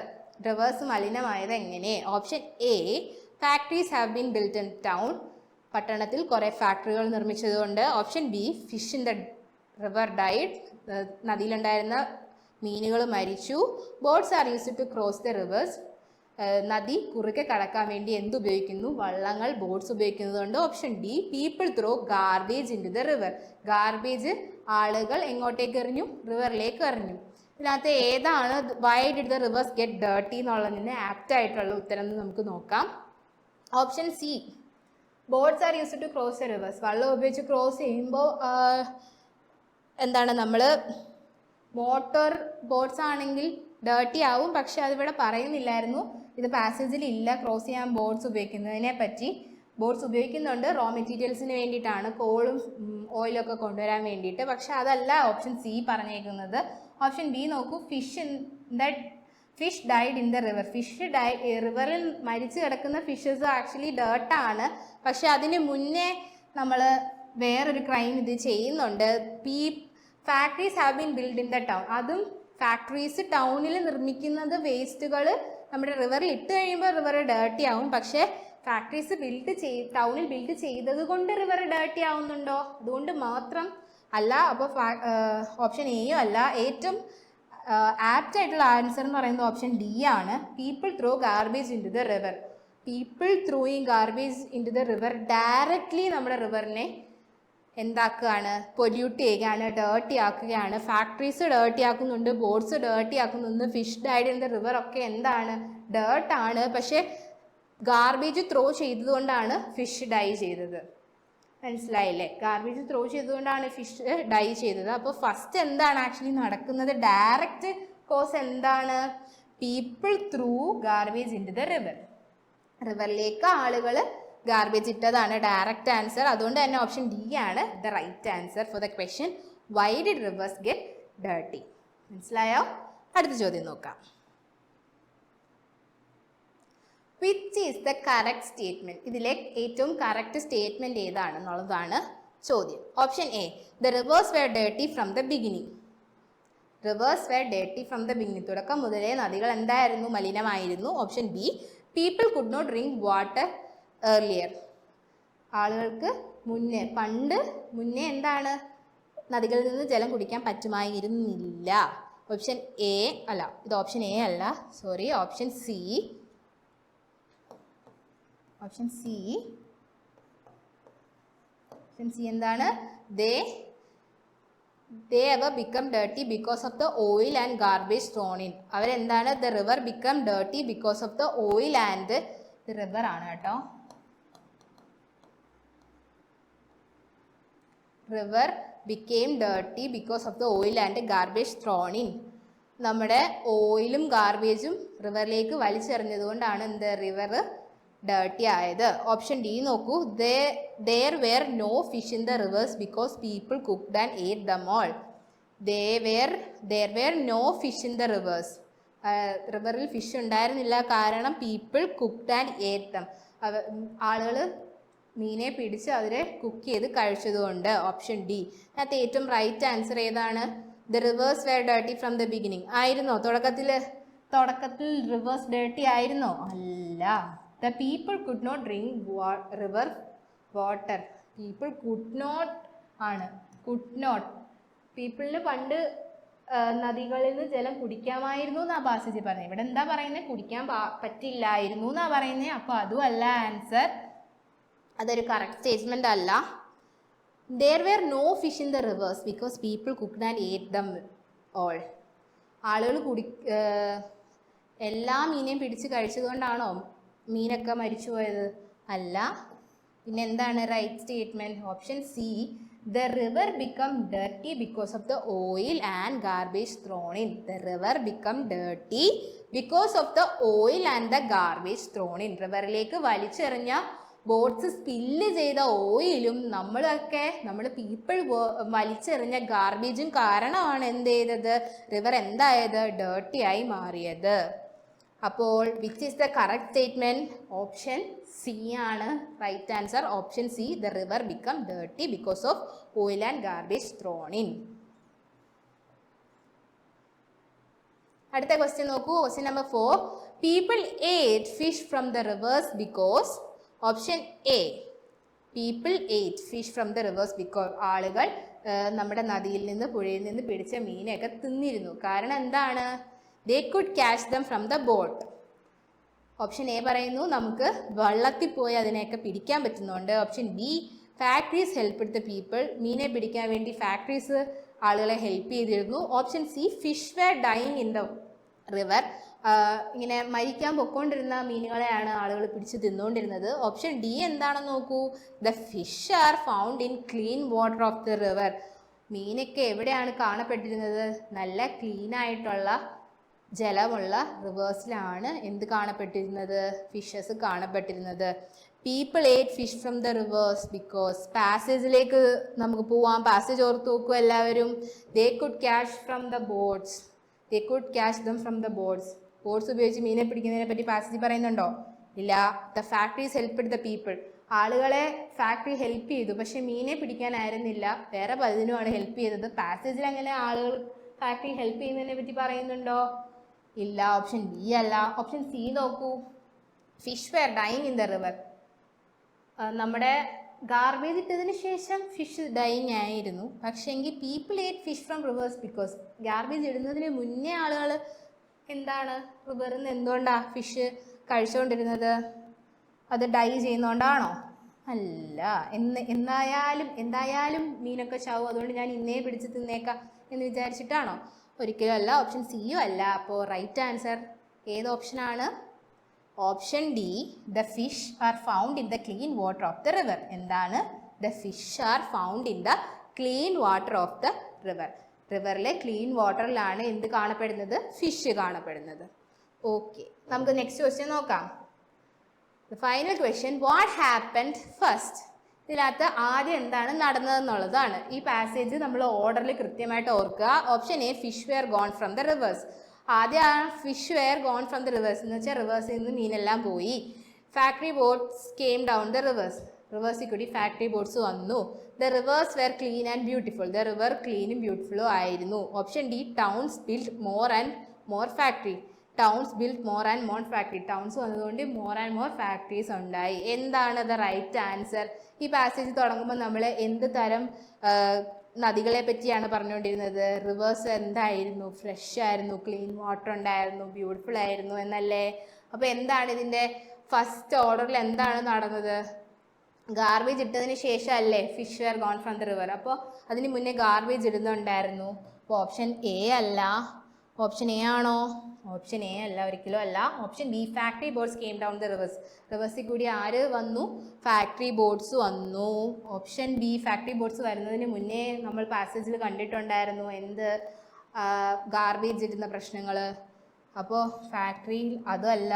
റിവേഴ്സ് മലിനമായത് എങ്ങനെ? Option A, factories have been built in town. പട്ടണത്തിൽ കുറേ ഫാക്ടറികൾ നിർമ്മിച്ചതുകൊണ്ട്. Option B, fish in the river died. നദിയിലുണ്ടായിരുന്ന മീനുകൾ മരിച്ചു. Boats are used to cross the rivers. നദി കുറുകെ കടക്കാൻ വേണ്ടി എന്തുപയോഗിക്കുന്നു? വള്ളങ്ങൾ, ബോട്ട്സ് ഉപയോഗിക്കുന്നതുകൊണ്ട്. Option D, people throw garbage into the river. Garbage ആളുകൾ എങ്ങോട്ടേക്ക് എറിഞ്ഞു? റിവറിലേക്ക് എറിഞ്ഞു. ഇതിനകത്ത് ഏതാണ് why did the rivers get dirty എന്നുള്ളതിന് ആപ്റ്റ് ആയിട്ടുള്ള ഉത്തരം എന്ന് നമുക്ക് നോക്കാം. Option C, boats are used to cross the rivers. വള്ളം ഉപയോഗിച്ച് ക്രോസ് ചെയ്യുമ്പോൾ എന്താണ്, നമ്മൾ മോട്ടോർ ബോട്ട്സ് ആണെങ്കിൽ ഡേർട്ടി ആവും. പക്ഷെ അതിവിടെ പറയുന്നില്ലായിരുന്നു, ഇത് പാസേജിൽ ഇല്ല ക്രോസ് ചെയ്യാൻ ബോട്ട്സ് ഉപയോഗിക്കുന്നതിനെ പറ്റി. ബോട്ട്സ് ഉപയോഗിക്കുന്നുണ്ട് റോ മെറ്റീരിയൽസിന് വേണ്ടിയിട്ടാണ്, കോളും ഓയിലൊക്കെ കൊണ്ടുവരാൻ വേണ്ടിയിട്ട്. പക്ഷെ അതല്ല ഓപ്ഷൻ സി പറഞ്ഞേക്കുന്നത്. ഓപ്ഷൻ ബി നോക്കൂ, fish died in the river. റിവറിൽ മരിച്ചു കിടക്കുന്ന ഫിഷസ് ആക്ച്വലി ഡേർട്ടാണ്. പക്ഷെ അതിന് മുന്നേ നമ്മൾ വേറൊരു ക്രൈം ഇത് ചെയ്യുന്നുണ്ട്. Factories have been build in the town. അതും ഫാക്ടറീസ് ടൗണിൽ നിർമ്മിക്കുന്നത് വേസ്റ്റുകൾ നമ്മുടെ റിവറിൽ ഇട്ട് കഴിയുമ്പോൾ റിവർ ഡേർട്ടി ആവും. പക്ഷേ ഫാക്ടറീസ് ടൗണിൽ ബിൽഡ് ചെയ്തത് കൊണ്ട് റിവർ ഡേർട്ടി ആവുന്നുണ്ടോ? അതുകൊണ്ട് മാത്രം അല്ല. അപ്പോൾ ഓപ്ഷൻ എയും അല്ല. ഏറ്റവും ആപ്റ്റ് ആയിട്ടുള്ള ആൻസർ എന്ന് പറയുന്നത് ഓപ്ഷൻ ഡി ആണ്. People throw garbage into the river. People throwing garbage into the river directly നമ്മുടെ റിവറിനെ എന്താക്കുകയാണ്? പൊല്യൂട്ട് ചെയ്യുകയാണ്, ഡേർട്ടി ആക്കുകയാണ്. ഫാക്ടറീസ് ഡേർട്ടി ആക്കുന്നുണ്ട്, ബോട്ട്സ് ഡേർട്ടി ആക്കുന്നുണ്ട്, fish died in the river ഒക്കെ എന്താണ്? ഡേർട്ടാണ്. പക്ഷേ ഗാർബേജ് ത്രോ ചെയ്തതുകൊണ്ടാണ് ഫിഷ് ഡൈ ചെയ്തത്. മനസ്സിലായില്ലേ? ഗാർബേജ് ത്രോ ചെയ്തുകൊണ്ടാണ് ഫിഷ് ഡൈ ചെയ്തത്. അപ്പോൾ ഫസ്റ്റ് എന്താണ് ആക്ച്വലി നടക്കുന്നത്? ഡയറക്റ്റ് കോസ് എന്താണ്? People through garbage into the river. റിവറിലേക്ക് ആളുകൾ ഗാർബേജ് ഇട്ടതാണ് ഡയറക്റ്റ് ആൻസർ. അതുകൊണ്ട് തന്നെ ഓപ്ഷൻ ഡി ആണ് the right answer for the question why did rivers get dirty. മനസ്സിലായോ? അടുത്ത ചോദ്യം നോക്കാം. Which is the correct statement? ഇതിലെ ഏറ്റവും കറക്റ്റ് സ്റ്റേറ്റ്മെന്റ് ഏതാണെന്നുള്ളതാണ് ചോദ്യം. Option A, the rivers were dirty from the beginning. Rivers were dirty from the beginning. തുടക്കം മുതലേ നദികൾ എന്തായിരുന്നു? മലിനമായിരുന്നു. Option B, people could not drink water earlier. ആളുകൾക്ക് മുന്നേ എന്താണ്? നദികളിൽ നിന്ന് ജലം കുടിക്കാൻ പറ്റുമായിരുന്നില്ല. ഓപ്ഷൻ എ അല്ല, ഇത് ഓപ്ഷൻ എ അല്ല, sorry, option C. Option C എന്താണ്? they ever become dirty because of the oil and garbage thrown in. അവരെന്താണ്? The river become dirty because of the oil and the river ആണ് കേട്ടോ. River became dirty because of the oil and garbage thrown in. നമ്മുടെ ഓയിലും ഗാർബേജും റിവറിലേക്ക് വലിച്ചെറിഞ്ഞത് കൊണ്ടാണ് എന്ത് river dirty ആയത്. Option D നോക്കൂ. There were no fish in the rivers because people cooked and ate them all. There were no fish in the rivers. റിവറിൽ fish ഉണ്ടായിരുന്നില്ല, കാരണം people cooked and ഏറ്റ് ദം. ആളുകൾ മീനെ പിടിച്ച് അതിനെ കുക്ക് ചെയ്ത് കഴിച്ചതുകൊണ്ട്. Option D. അതിനകത്ത് ഏറ്റവും റൈറ്റ് ആൻസർ ഏതാണ്? The rivers were dirty from the beginning. ആയിരുന്നോ? തുടക്കത്തിൽ റിവേഴ്സ് ഡേർട്ടി ആയിരുന്നോ? അല്ല. The people could not drink river water. People could not ആണ്. could not. പീപ്പിളിന് പണ്ട് നദികളിൽ നിന്ന് ജലം കുടിക്കാമായിരുന്നു എന്നാ പാസേജ് പറഞ്ഞത്. ഇവിടെ എന്താ പറയുന്നത്? കുടിക്കാൻ പറ്റില്ലായിരുന്നു എന്നാ പറയുന്നത്. അപ്പോൾ അതും അല്ല ആൻസർ. അതൊരു കറക്റ്റ് സ്റ്റേറ്റ്മെന്റ് അല്ല. There were no fish in the rivers because people cooked and ate them all. ആളുകൾ എല്ലാ മീനെയും പിടിച്ച് കഴിച്ചതുകൊണ്ടാണോ മീനൊക്കെ മരിച്ചു പോയത്? അല്ല. പിന്നെ എന്താണ് right statement? Option C. The river become dirty because of the oil and garbage thrown in. The river become dirty because of the oil and the garbage thrown in. റിവറിലേക്ക് വലിച്ചെറിഞ്ഞ ബോട്ട്സ് സ്പില്ല് ചെയ്ത ഓയിലും നമ്മൾ people വലിച്ചെറിഞ്ഞ ഗാർബേജും കാരണമാണ് എന്ത് ചെയ്തത്? River എന്തായത്? Dirty ആയി മാറിയത്. അപ്പോൾ which is the correct statement? Option C ആണ് right answer. Option C. The river become dirty because of oil and garbage thrown in. അടുത്ത ക്വസ്റ്റ്യൻ നോക്കൂ. Question number 4. People ate fish from the rivers because. Option A. People ate fish from the rivers because ആളുകൾ നമ്മുടെ നദിയിൽ നിന്ന് പുഴയിൽ നിന്ന് പിടിച്ച മീനെയൊക്കെ തിന്നിരുന്നു. കാരണം എന്താണ്? They could catch them from the boat. Option A പറയുന്നു നമുക്ക് വള്ളത്തിൽ പോയി അതിനെയൊക്കെ പിടിക്കാൻ പറ്റുന്നുണ്ട്. Option B. Factories help the people. മീനെ പിടിക്കാൻ വേണ്ടി ഫാക്ടറീസ് ആളുകളെ ഹെൽപ്പ് ചെയ്തിരുന്നു. Option C. Fish were dying in the river. ഇങ്ങനെ മരിക്കാൻ പൊക്കോണ്ടിരുന്ന മീനുകളെയാണ് ആളുകൾ പിടിച്ച് തിന്നുകൊണ്ടിരുന്നത്. ഓപ്ഷൻ ഡി എന്താണെന്ന് നോക്കൂ. The fish are found in clean water of the river. മീനൊക്കെ എവിടെയാണ് കാണപ്പെട്ടിരുന്നത്? നല്ല ക്ലീൻ ആയിട്ടുള്ള ജലമുള്ള റിവേഴ്സിലാണ് എന്ത് കാണപ്പെട്ടിരുന്നത്? ഫിഷസ് കാണപ്പെട്ടിരുന്നത്. People ate fish from the rivers because. പാസേജിലേക്ക് നമുക്ക് പോവാം. പാസേജ് ഓർത്ത് നോക്കൂ എല്ലാവരും. They could catch from the boats. They could catch them from the boats. Boats ഉപയോഗിച്ച് മീനെ പിടിക്കുന്നതിനെ പറ്റി പാസേജ് പറയുന്നുണ്ടോ? ഇല്ല. The factories help the people. ആളുകളെ ഫാക്ടറി ഹെൽപ്പ് ചെയ്തു, പക്ഷെ മീനെ പിടിക്കാനായിരുന്നില്ല, വേറെ പലതിനുമാണ് ഹെൽപ്പ് ചെയ്തത്. പാസേജിൽ അങ്ങനെ ആളുകൾ ഫാക്ടറി ഹെൽപ്പ് ചെയ്യുന്നതിനെ പറ്റി പറയുന്നുണ്ടോ? ഇല്ല. ഓപ്ഷൻ ബി അല്ല. ഓപ്ഷൻ സി നോക്കൂ. Fish were dying in the river. നമ്മുടെ ഗാർബേജ് ഇട്ടതിന് ശേഷം ഫിഷ് ഡൈയിങ് ആയിരുന്നു, പക്ഷേ എങ്കിൽ people ate fish from rivers because garbage ഇടുന്നതിന് മുന്നേ ആളുകൾ എന്താണ് റിവറിൽ നിന്ന് എന്തുകൊണ്ടാണ് ഫിഷ് കഴിച്ചുകൊണ്ടിരുന്നത്? അത് ഡൈ ചെയ്യുന്നതുകൊണ്ടാണോ? അല്ല. എന്തായാലും മീനൊക്കെ ചാവും, അതുകൊണ്ട് ഞാൻ ഇന്നേ പിടിച്ച് തിന്നേക്കാം എന്ന് വിചാരിച്ചിട്ടാണോ? ഒരിക്കലും അല്ല. ഓപ്ഷൻ സിയും അല്ല. അപ്പോൾ റൈറ്റ് ആൻസർ ഏത് ഓപ്ഷനാണ്? Option D. The fish are found in the clean water of the river. എന്താണ്? The fish are found in the clean water of the river. റിവറിലെ ക്ലീൻ വാട്ടറിലാണ് എന്ത് കാണപ്പെടുന്നത്? ഫിഷ് കാണപ്പെടുന്നത്. ഓക്കെ, നമുക്ക് നെക്സ്റ്റ് ക്വസ്റ്റ്യൻ നോക്കാം. The final question. What happened first? ഇതിനകത്ത് ആദ്യം എന്താണ് നടന്നതെന്നുള്ളതാണ്. ഈ പാസേജ് നമ്മൾ ഓർഡറിൽ കൃത്യമായിട്ട് ഓർക്കുക. Option A. Fish were gone from the rivers. ആദ്യം fish were gone from the rivers എന്ന് വെച്ചാൽ റിവേഴ്സിൽ നിന്ന് മീനെല്ലാം പോയി. Factory boats came down the rivers. റിവേഴ്സിൽ കൂടി ഫാക്ടറി ബോട്ട്സ് വന്നു. The rivers were clean and beautiful. The river ക്ലീനും ബ്യൂട്ടിഫുള്ളും ആയിരുന്നു. Option D. Towns build more and more factory. Towns build more and more factory. Towns വന്നതുകൊണ്ട് more and more factories ഉണ്ടായി. എന്താണ് the right answer? ഈ passage തുടങ്ങുമ്പോൾ നമ്മൾ എന്ത് തരം നദികളെ പറ്റിയാണ് പറഞ്ഞുകൊണ്ടിരുന്നത്? റിവേഴ്സ് എന്തായിരുന്നു? ഫ്രഷ് ആയിരുന്നു, ക്ലീൻ വാട്ടർ ഉണ്ടായിരുന്നു, ബ്യൂട്ടിഫുൾ ആയിരുന്നു എന്നല്ലേ? അപ്പോൾ എന്താണ് ഇതിൻ്റെ ഫസ്റ്റ് ഓർഡറിൽ എന്താണ് നടന്നത്? ഗാർബേജ് ഇട്ടതിന് ശേഷം അല്ലേ fish were gone from the river. അപ്പോൾ അതിന് മുന്നേ ഗാർബേജ് ഇടുന്നുണ്ടായിരുന്നു. അപ്പോൾ ഓപ്ഷൻ എ അല്ല. ഓപ്ഷൻ എ ആണോ? ഓപ്ഷൻ എ അല്ല, ഒരിക്കലും അല്ല. Option B, factory boats came down the rivers. റിവേഴ്സിൽ കൂടി ആര് വന്നു? ഫാക്ടറി ബോട്ട്സ് വന്നു. ഓപ്ഷൻ ബി, ഫാക്ടറി ബോട്ട്സ് വരുന്നതിന് മുന്നേ നമ്മൾ പാസേജിൽ കണ്ടിട്ടുണ്ടായിരുന്നു എന്ത്? ഗാർബേജ് ഇടുന്ന പ്രശ്നങ്ങൾ. അപ്പോൾ ഫാക്ടറി അതല്ല.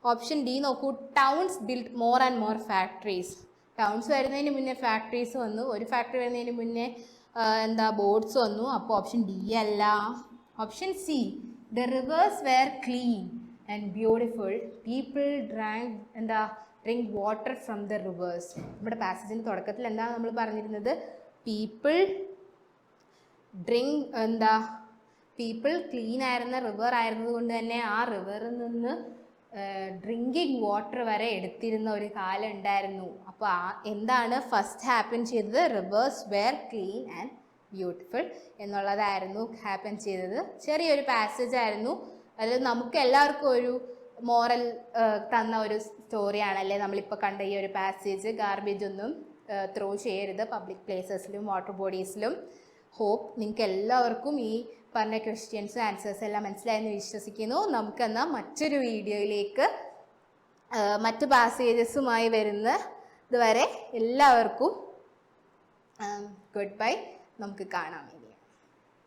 ഓപ്ഷൻ ഡി നോക്കൂ, towns build more and more factories. Towns വരുന്നതിന് മുന്നേ ഫാക്ടറീസ് വന്നു. ഒരു ഫാക്ടറി വരുന്നതിന് മുന്നേ ബോട്ട്സ് വന്നു. അപ്പോൾ ഓപ്ഷൻ ഡി അല്ല. Option C, the rivers were clean and beautiful, people drink water from the rivers. നമ്മുടെ പാസേജിൻ്റെ തുടക്കത്തിൽ എന്താണ് നമ്മൾ പറഞ്ഞിരുന്നത്? പീപ്പിൾ പീപ്പിൾ ക്ലീൻ ആയിരുന്ന റിവർ ആയിരുന്നത് കൊണ്ട് തന്നെ ആ റിവറിൽ നിന്ന് ഡ്രിങ്കിങ് വാട്ടർ വരെ എടുത്തിരുന്ന ഒരു കാലം ഉണ്ടായിരുന്നു. അപ്പോൾ എന്താണ് ഫസ്റ്റ് ഹാപ്പൻ ചെയ്തത്? Rivers were clean and beautiful എന്നുള്ളതായിരുന്നു ഹാപ്പൻ ചെയ്തത്. ചെറിയൊരു പാസേജ് ആയിരുന്നു. അതിൽ നമുക്ക് എല്ലാവർക്കും ഒരു മോറൽ തന്ന ഒരു സ്റ്റോറിയാണല്ലേ നമ്മളിപ്പോൾ കണ്ട ഈ ഒരു പാസേജ്. ഗാർബേജ് ഒന്നും ത്രോ ചെയ്യരുത് പബ്ലിക് പ്ലേസസിലും വാട്ടർ ബോഡീസിലും. ഹോപ്പ് നിങ്ങൾക്ക് എല്ലാവർക്കും ഈ പറഞ്ഞ ക്വസ്റ്റ്യൻസും ആൻസേഴ്സും എല്ലാം മനസ്സിലായെന്ന് വിശ്വസിക്കുന്നു. നമുക്കെന്നാൽ മറ്റൊരു വീഡിയോയിലേക്ക് മറ്റ് പാസേജസുമായി വരുന്നത് വരെ എല്ലാവർക്കും ഗുഡ് ബൈ. നമുക്ക് കാണാം.